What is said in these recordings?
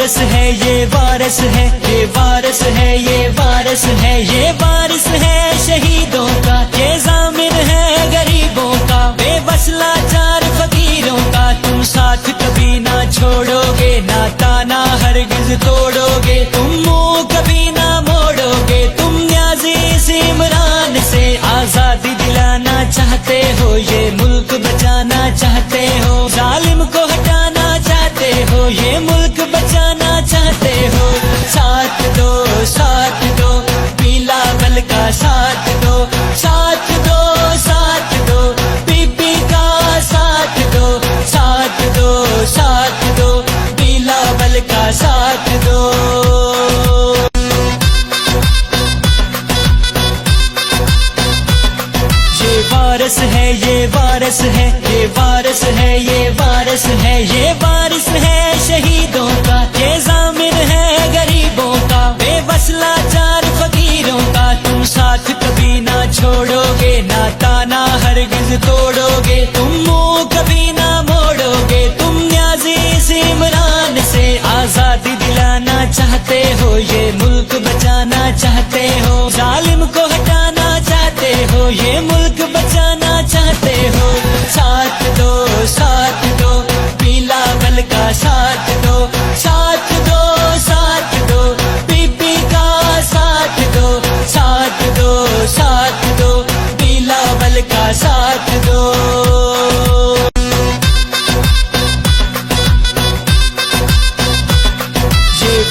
وارث ہے یہ وارث ہے، یہ وارث ہے یہ وارث ہے، یہ وارث ہے شہیدوں کا، یہ ضامن ہے غریبوں کا، بے بس لاچار فقیروں کا، تم ساتھ کبھی نہ چھوڑو گے، ناتا نہ ہرگز توڑو گے، تم منہ کبھی نہ موڑو گے، تم نیازی اس عمران سے آزادی دلانا چاہتے ہو، یہ ملک بچانا چاہتے ہو، ظالم کو ہٹانا چاہتے ہو، یہ ملک بچانا چاہتے ہو، ساتھ دو ساتھ دو، بلاول کا ساتھ دو، ساتھ دو ساتھ دو، بی بی کا ساتھ دو، ساتھ دو ساتھ دو، بلاول کا ساتھ دو۔ وارث ہے یہ وارث ہے، یہ وارث ہے یہ وارث ہے، یہ وارث ہے شہیدوں کا، یہ ضامن ہے غریبوں کا، بے بس لاچار فقیروں کا، تم ساتھ کبھی نہ چھوڑو گے، ناتا نہ ہرگز توڑو گے، تم منہ کبھی نہ موڑو گے، تم نیازی اس عمران سے آزادی دلانا چاہتے ہو، یہ ملک بچانا چاہتے ہو، ظالم کو ہٹانا چاہتے ہو، یہ ملک بچانا چاہتے ہو، ساتھ دو ساتھ دو، بلاول کا ساتھ دو، ساتھ دو ساتھ دو، بی بی کا ساتھ دو، ساتھ دو ساتھ دو، بلاول کا ساتھ دو۔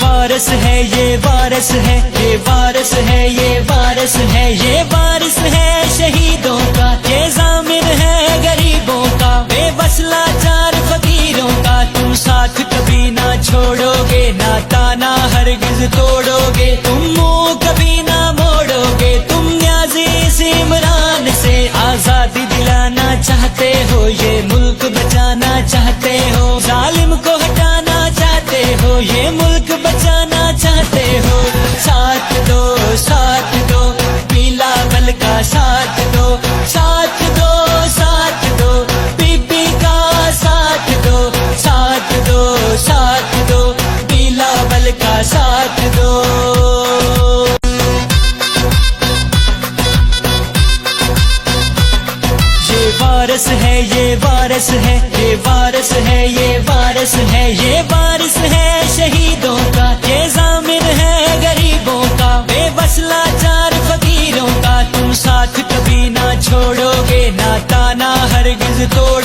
وارث ہے یہ وارث ہے، یہ وارث ہے یہ وارث ہے، یہ وارث ہے شہیدوں کا، یہ ضامن ہے غریبوں کا، بے بس لاچار فقیروں کا، تم ساتھ کبھی نہ چھوڑو گے، ناتا نہ ہرگز توڑو گے، تم منہ کبھی نہ موڑو گے، تم نیازی اس عمران سے آزادی دلانا چاہتے ہو، یہ ملک بچانا چاہتے ہو، ظالم کو ہٹانا چاہتے ہو، یہ ملک بچانا چاہتے ہو، ساتھ دو ساتھ دو، بلاول کا ساتھ دو، ساتھ دو ساتھ دو، بی بی کا ساتھ دو، ساتھ دو ساتھ دو، بلاول کا ساتھ دو۔ وارث ہے یہ وارث ہے، یہ وارث ہے یہ وارث ہے، یہ وارث ہے شہیدوں کا، یہ ضامن ہے غریبوں کا، بے بس لاچار فقیروں کا، تم ساتھ کبھی نہ چھوڑو گے، ناتا نہ ہرگز توڑو